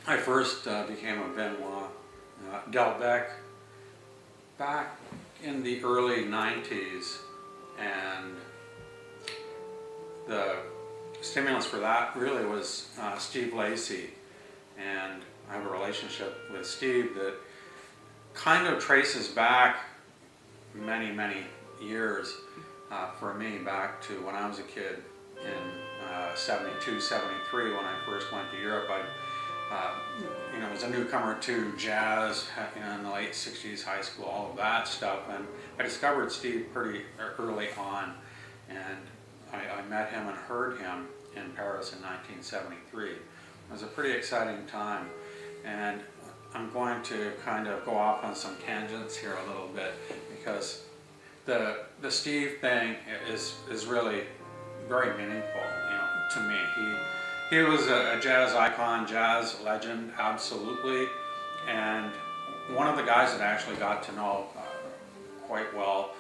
I first became a Benoît Delbecq back in the early 90s, and the stimulus for that really was Steve Lacey, and I have a relationship with Steve that kind of traces back many, many years for me, back to when I was a kid in 72, 73, when I first went to Europe. I was a newcomer to jazz in the late 60s, high school, all of that stuff, and I discovered Steve pretty early on, and I met him and heard him in Paris in 1973. It was a pretty exciting time, and I'm going to kind of go off on some tangents here a little bit, because the Steve thing is really very meaningful, to me. He was a jazz icon, jazz legend, absolutely, and one of the guys that I actually got to know quite well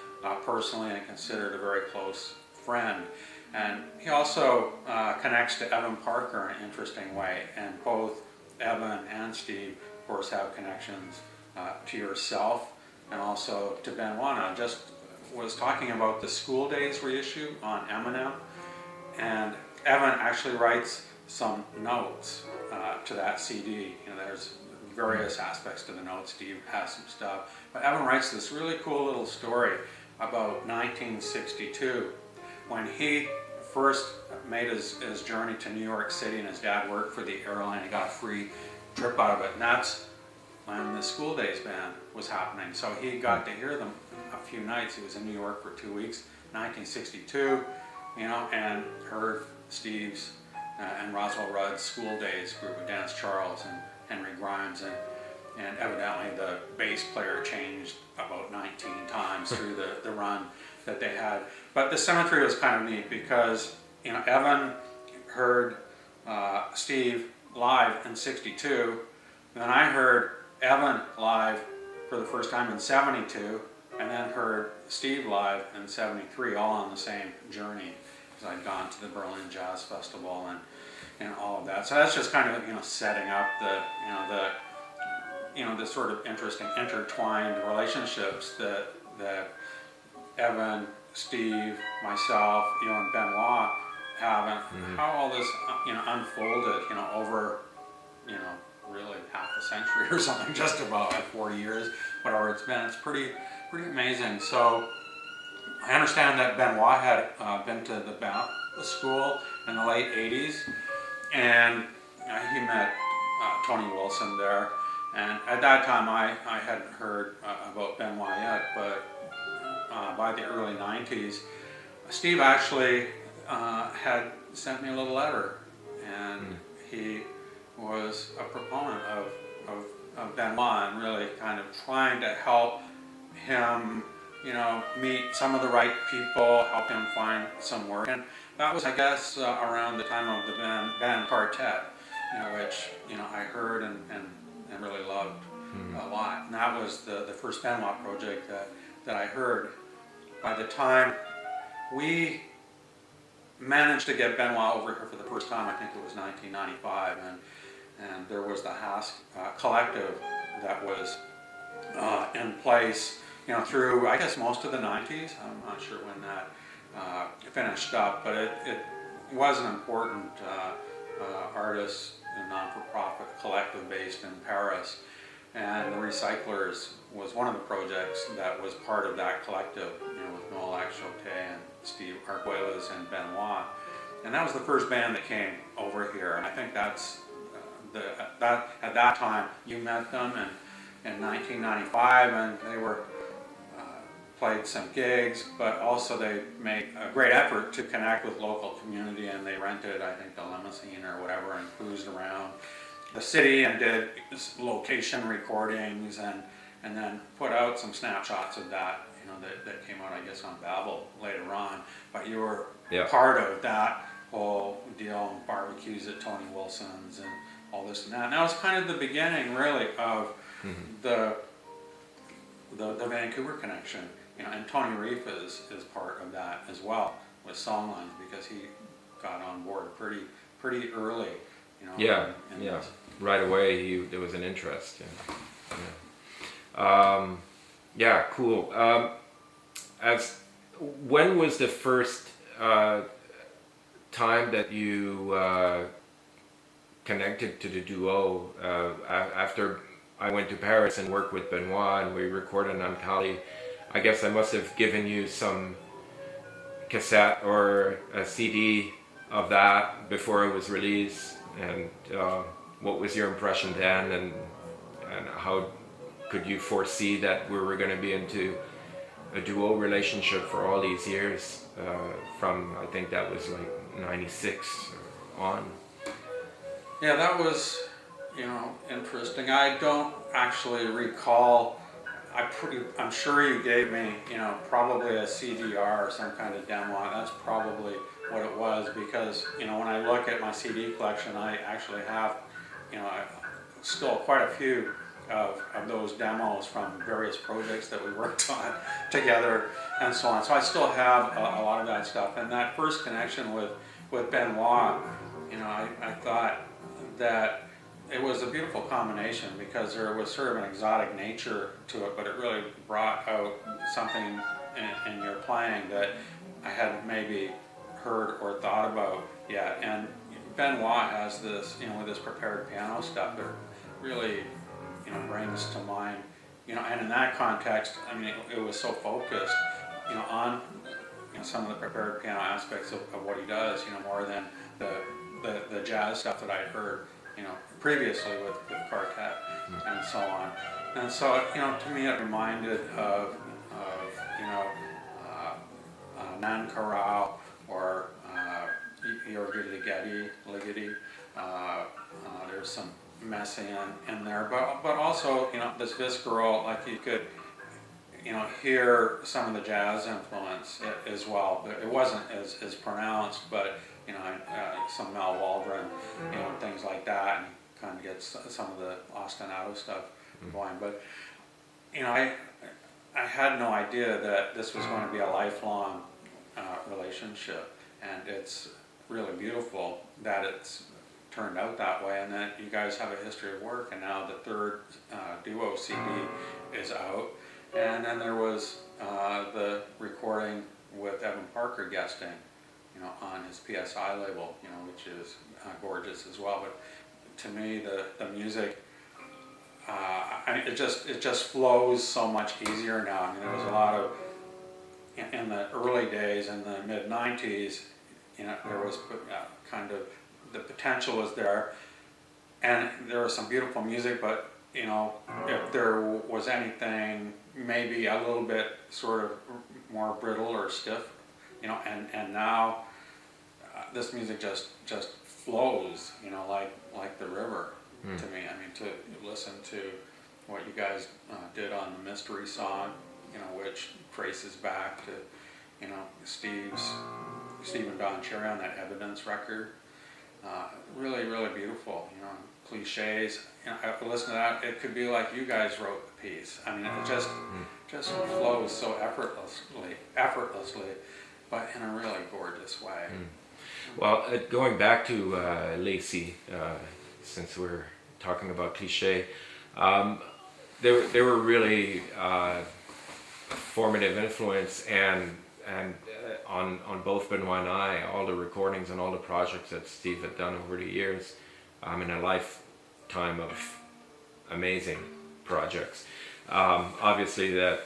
personally, and considered a very close friend. And he also connects to Evan Parker in an interesting way, and both Evan and Steve, of course, have connections to yourself and also to Benoît. I just was talking about the School Days reissue on Eminem, and Evan actually writes some notes to that CD. There's various aspects to the notes. Steve has some stuff, but Evan writes this really cool little story about 1962, when he first made his journey to New York City, and his dad worked for the airline. He got a free trip out of it, and that's when the School Days band was happening. So he got to hear them a few nights. He was in New York for 2 weeks, 1962, and heard Steve's and Roswell Rudd's School Days group with Dennis Charles and Henry Grimes, and evidently the bass player changed about 19 times through the run that they had. But the symmetry was kind of neat, because Evan heard Steve live in 62, and then I heard Evan live for the first time in 72, and then heard Steve live in 73, all on the same journey, because I'd gone to the Berlin Jazz Festival and all of that. So that's just kind of setting up the sort of interesting intertwined relationships that Evan, Steve, myself, and Benoît have, and how all this unfolded over really half a century or something, just about, like 40 years, whatever it's been. It's pretty amazing. So I understand that Benoît had been to the ballet school in the late 80s, and he met Tony Wilson there. And at that time, I hadn't heard about Benoît yet, but by the early 90s, Steve actually had sent me a little letter, and he was a proponent of Benoît, and really kind of trying to help him meet some of the right people, help him find some work. And that was, I guess, around the time of the band Quartet, which I heard and really loved a lot. And that was the first Benoît project that I heard. By the time we managed to get Benoît over here for the first time, I think it was 1995, and there was the Hask Collective that was in place through, I guess, most of the 90s. I'm not sure when that finished up, but it was an important artist and non-for-profit collective based in Paris, and the Recyclers was one of the projects that was part of that collective, with Noel Achote and Steve Arguelles and Benoît, and that was the first band that came over here. And I think that's at that time you met them in 1995, and they were played some gigs, but also they made a great effort to connect with local community, and they rented, I think, a limousine or whatever, and cruised around the city and did location recordings, and then put out some snapshots of that, that came out, I guess, on Babel later on. But you were part of that whole deal, barbecues at Tony Wilson's and all this and that. And that was kind of the beginning, really, of the Vancouver connection. And Tony Reif is part of that as well with Songlines, because he got on board pretty early. Yeah. This. right away there was an interest. Yeah, yeah, cool. When was the first time that you connected to the duo? After I went to Paris and worked with Benoît and we recorded on Kali, I guess I must have given you some cassette or a CD of that before it was released. And what was your impression then, and how could you foresee that we were going to be into a duo relationship for all these years, from I think that was like 96 on? Yeah, that was, interesting. I don't actually recall. I'm sure you gave me, probably a CDR or some kind of demo. That's probably what it was, because, when I look at my CD collection, I actually have, still quite a few of those demos from various projects that we worked on together and so on. So I still have a lot of that stuff. And that first connection with Benoît, I thought that it was a beautiful combination, because there was sort of an exotic nature to it, but it really brought out something in your playing that I hadn't maybe heard or thought about yet. And Benoît has this, with this prepared piano stuff that really, brings to mind, and in that context, I mean, it was so focused, on, some of the prepared piano aspects of what he does, more than the jazz stuff that I'd heard, previously with quartet and so on. And so, to me it reminded of Nan Chorale or Your Ligeti. There's some Messiaen in there, but also, this visceral, like you could, hear some of the jazz influence as well. But it wasn't as pronounced, but some Mal Waldron, things like that, and kind of gets some of the ostinato stuff going. But I had no idea that this was going to be a lifelong relationship, and it's really beautiful that it's turned out that way, and that you guys have a history of work, and now the third duo CD is out. And then there was the recording with Evan Parker guesting, on his PSI label, which is gorgeous as well. But to me, the music, it just flows so much easier now. I mean, there was a lot of, in the early days, in the mid '90s, there was kind of, the potential was there, and there was some beautiful music, but if there was anything maybe a little bit sort of more brittle or stiff, and now this music just flows, like the river to me. I mean, to listen to what you guys did on the Mystery Song, which traces back to, Steve and Don Cherry on that Evidence record. Really, really beautiful, cliches. I listen to that, it could be like you guys wrote the piece. I mean, it just flows so effortlessly, but in a really gorgeous way. Well, going back to Lacey, since we're talking about cliche, they were really formative influence, and on both Benoît and I, all the recordings and all the projects that Steve had done over the years, in a lifetime of amazing projects. Obviously that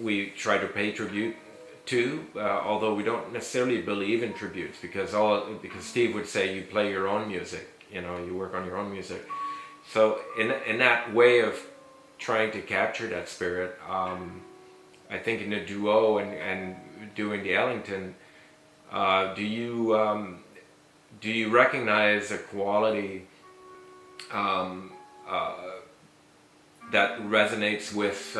we try to pay tribute to, although we don't necessarily believe in tributes, because Steve would say you play your own music, you work on your own music. So in that way of trying to capture that spirit, I think in the duo and doing the Ellington, do you recognize a quality that resonates with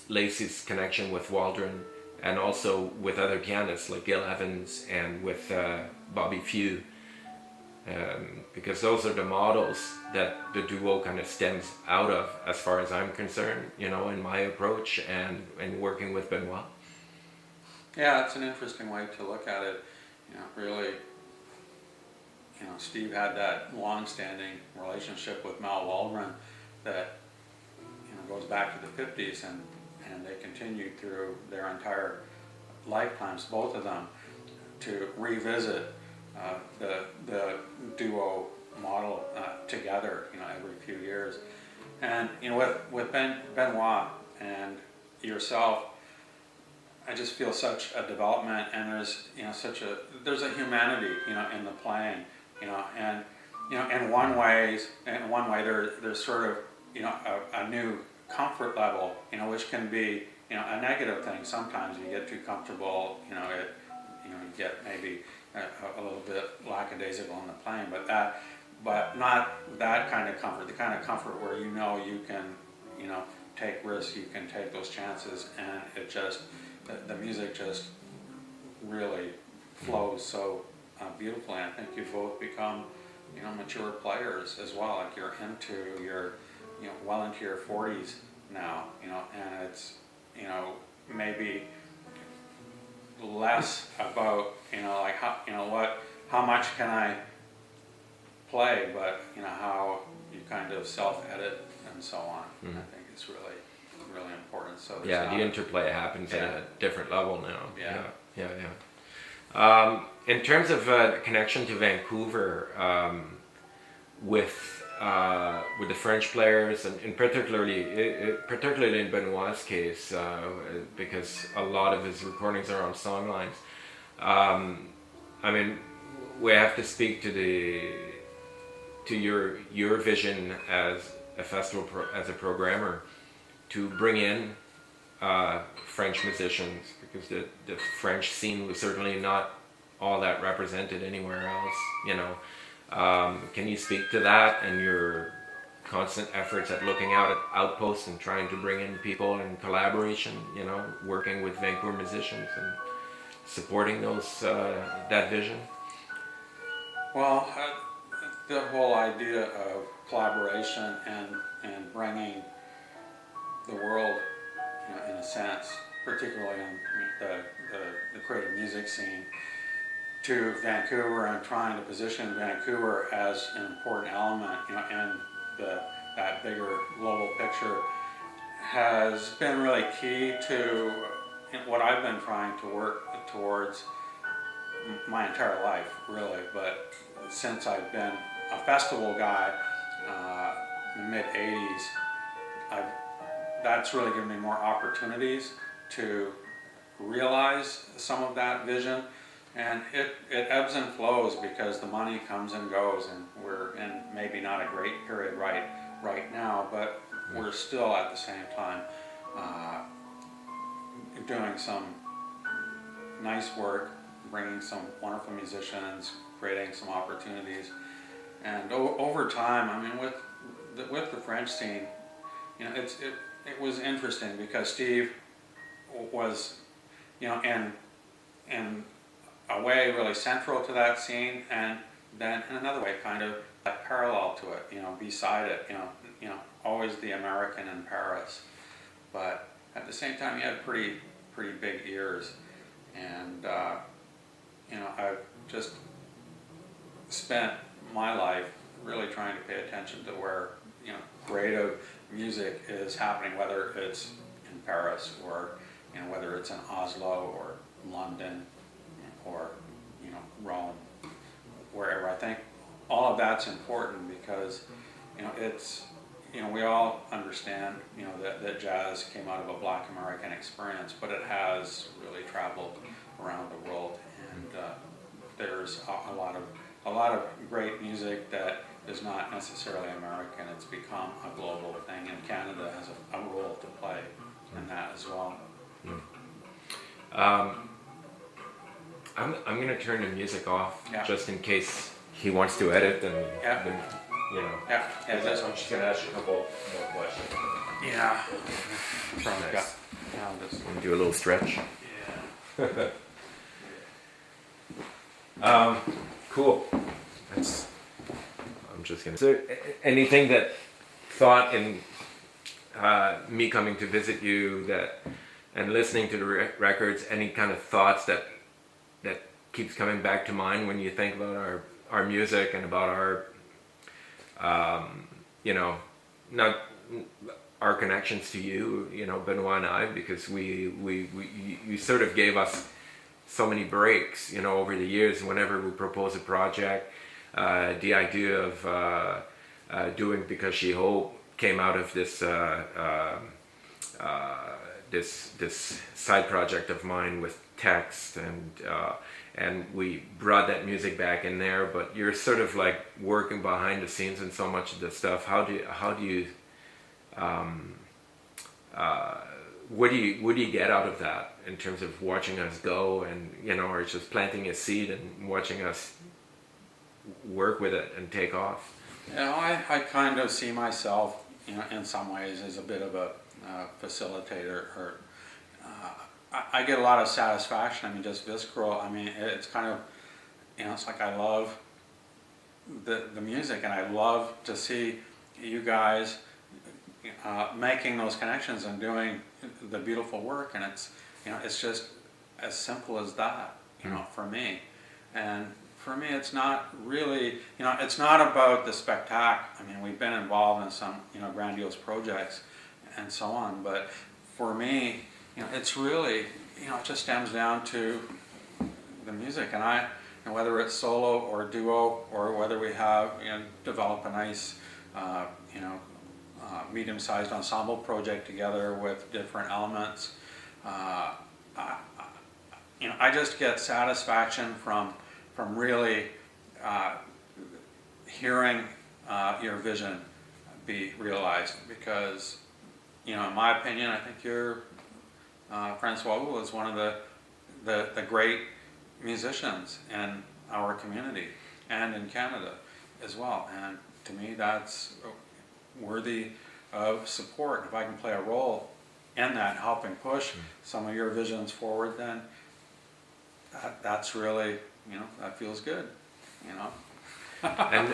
Lacey's connection with Waldron, and also with other pianists like Gil Evans and with Bobby Few, because those are the models that the duo kind of stems out of, as far as I'm concerned, in my approach and working with Benoît. Yeah, it's an interesting way to look at it. Really, Steve had that long-standing relationship with Mal Waldron that goes back to the 50s, and they continued through their entire lifetimes, both of them, to revisit the duo model together, every few years. And with Benoît and yourself, I just feel such a development, and there's a humanity in the playing, and in one way there's sort of a new comfort level, which can be a negative thing. Sometimes you get too comfortable, you get maybe a little bit lackadaisical in the playing, but not that kind of comfort. The kind of comfort where you can take risks, you can take those chances, and it just the music just really flows so beautifully. I think you've both become mature players as well. Like you're into your well into your 40s now, and it's maybe less about like how much can I play, but how you kind of self-edit and so on. I think it's really important. So the interplay happens at a different level now. Yeah. In terms of connection to Vancouver, with the French players, and particularly in Benoit's case, because a lot of his recordings are on songlines. I mean, we have to speak to your vision as a festival as a programmer, to bring in French musicians, because the French scene was certainly not all that represented anywhere else. Can you speak to that and your constant efforts at looking out at outposts and trying to bring in people in collaboration, working with Vancouver musicians and supporting that vision? Well, the whole idea of collaboration and bringing the world, in a sense, particularly in the creative music scene, to Vancouver, and trying to position Vancouver as an important element, in that bigger global picture, has been really key to what I've been trying to work towards my entire life, really. But since I've been a festival guy, mid 80s, that's really given me more opportunities to realize some of that vision. And it ebbs and flows, because the money comes and goes, and we're in maybe not a great period right now, but we're still at the same time doing some nice work, bringing some wonderful musicians, creating some opportunities. And over time, I mean, with the French scene, it was interesting, because Steve was, in a way really central to that scene, and then in another way kind of parallel to it, beside it, always the American in Paris. But at the same time, he had pretty big ears, and I've just spent my life really trying to pay attention to where creative music is happening, whether it's in Paris, or whether it's in Oslo or London, or Rome, wherever. I think all of that's important, because it's we all understand that jazz came out of a Black American experience, but it has really traveled around the world, and there's a lot of great music that is not necessarily American. It's become a global thing, and Canada has a role to play in that as well. I'm going to turn the music off, just in case he wants to edit, and then, I'm just going to ask you a couple more questions. Yeah. Nice. Want to do a little stretch? Yeah. Cool. I'm just going to... So, anything that thought in me coming to visit you and listening to the records, any kind of thoughts that keeps coming back to mind when you think about our music and about our, you know, not our connections to you, you know, Benoît and I, because you sort of gave us so many breaks, you know, over the years. Whenever we propose a project, the idea of doing Because She Hope came out of this this side project of mine with text, and we brought that music back in there. But you're sort of like working behind the scenes in so much of the stuff. What do you get out of that in terms of watching us go, and you know, or just planting a seed and watching us work with it and take off? You know, I kind of see myself, you know, in some ways as a bit of a facilitator, or I get a lot of satisfaction. I mean, just visceral. I mean, it's kind of, you know, it's like I love the music, and I love to see you guys making those connections and doing the beautiful work. And it's, you know, it's just as simple as that, you know, for me. And for me, it's not really, you know, it's not about the spectacle. I mean, we've been involved in some, you know, grandiose projects and so on, but for me, you know, it's really, you know, it just stems down to the music. And whether it's solo or duo, or whether we have, you know, develop a nice, you know, medium-sized ensemble project together with different elements, you know, I just get satisfaction from really hearing your vision be realized. Because, you know, in my opinion, I think you're Francois Wu is one of the great musicians in our community and in Canada as well. And to me, that's worthy of support. If I can play a role in that, helping push some of your visions forward, then that's really, you know, that feels good, you know. And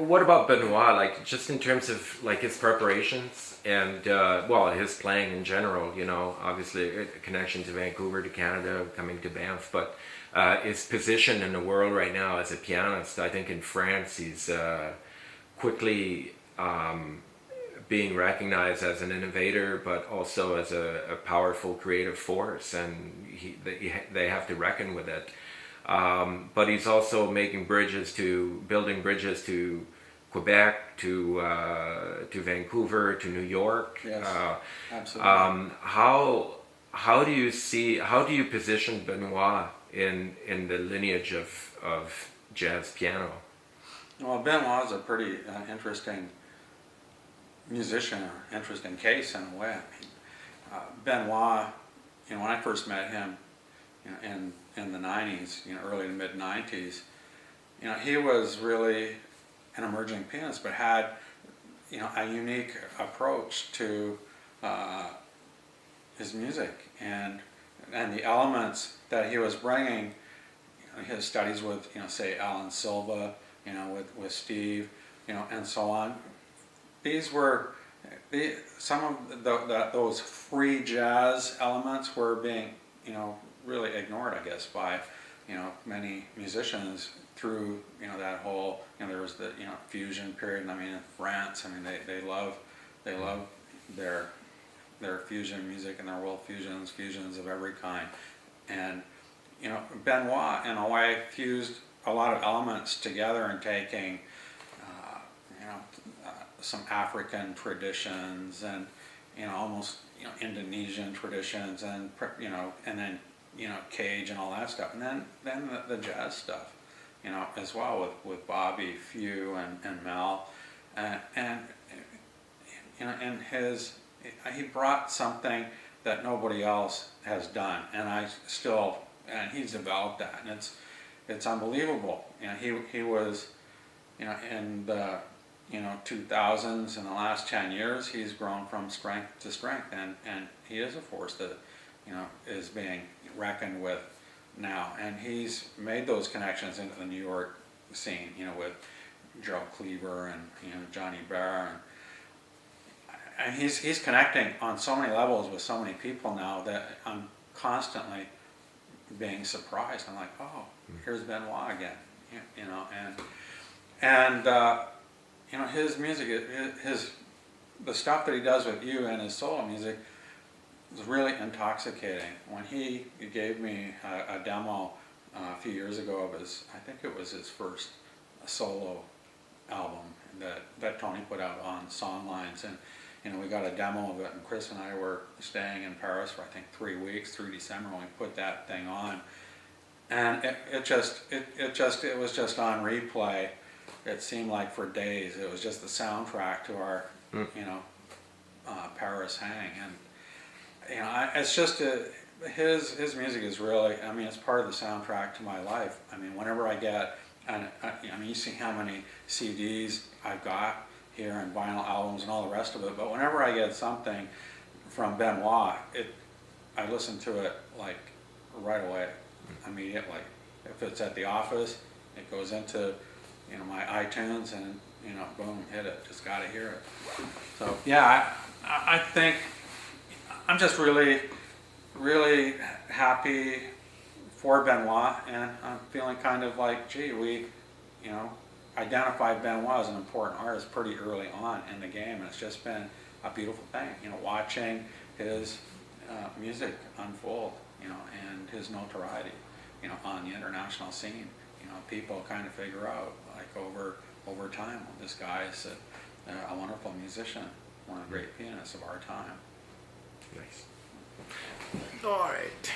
what about Benoît? Like, just in terms of like his preparations and well, his playing in general. You know, obviously a connection to Vancouver, to Canada, coming to Banff, but his position in the world right now as a pianist. I think in France he's quickly being recognized as an innovator, but also as a powerful creative force, and they have to reckon with it. But he's also building bridges to Quebec, to Vancouver, to New York. Yes, absolutely. How do you position Benoît in the lineage of jazz piano? Well, Benoît is a pretty interesting musician, or interesting case in a way. I mean, Benoît, you know, when I first met him, you know, in the 90s, you know, early to mid 90s, you know, he was really an emerging pianist, but had, you know, a unique approach to his music and the elements that he was bringing. You know, his studies with, you know, say Alan Silva, you know, with Steve, you know, and so on. These were some of those free jazz elements were being, you know, really ignored, I guess, by, you know, many musicians through, you know, that whole, you know, there was the, you know, fusion period. And I mean, in France, I mean, they love their fusion music and their world fusions of every kind. And, you know, Benoît in a way fused a lot of elements together, and taking you know, some African traditions, and, you know, almost, you know, Indonesian traditions, and, you know, and then, you know, Cage and all that stuff, and then the jazz stuff, you know, as well with Bobby, Few, and Mel, and you know, and he brought something that nobody else has done, and he's developed that, and it's unbelievable. You know, he was, you know, in the, you know, 2000s, in the last 10 years, he's grown from strength to strength, and he is a force that, you know, is being reckoned with now. And he's made those connections into the New York scene, you know, with Gerald Cleaver and, you know, Johnny Barr, and he's connecting on so many levels with so many people now that I'm constantly being surprised. I'm like, oh, here's Benoît again, you know, and you know, his music, the stuff that he does with you and his solo music is really intoxicating. When he gave me a demo a few years ago of his, I think it was his first solo album that Tony put out on Songlines, and you know, we got a demo of it, and Chris and I were staying in Paris for I think 3 weeks through December when we put that thing on, and it was just on replay. It seemed like for days. It was just the soundtrack to our you know, Paris hang, and you know, it's just his music is really, I mean, it's part of the soundtrack to my life. I mean, whenever I get, and I mean, you see how many CDs I've got here and vinyl albums and all the rest of it, but whenever I get something from Benoît, I listen to it like right away, immediately. If it's at the office, it goes into, you know, my iTunes, and you know, boom, hit it, just gotta hear it. So yeah, I think I'm just really, really happy for Benoît, and I'm feeling kind of like, gee, we, you know, identified Benoît as an important artist pretty early on in the game, and it's just been a beautiful thing, you know, watching his music unfold, you know, and his notoriety, you know, on the international scene. You know, people kind of figure out, like, over time, well, this guy is a wonderful musician, one of the great pianists of our time. Nice. All right.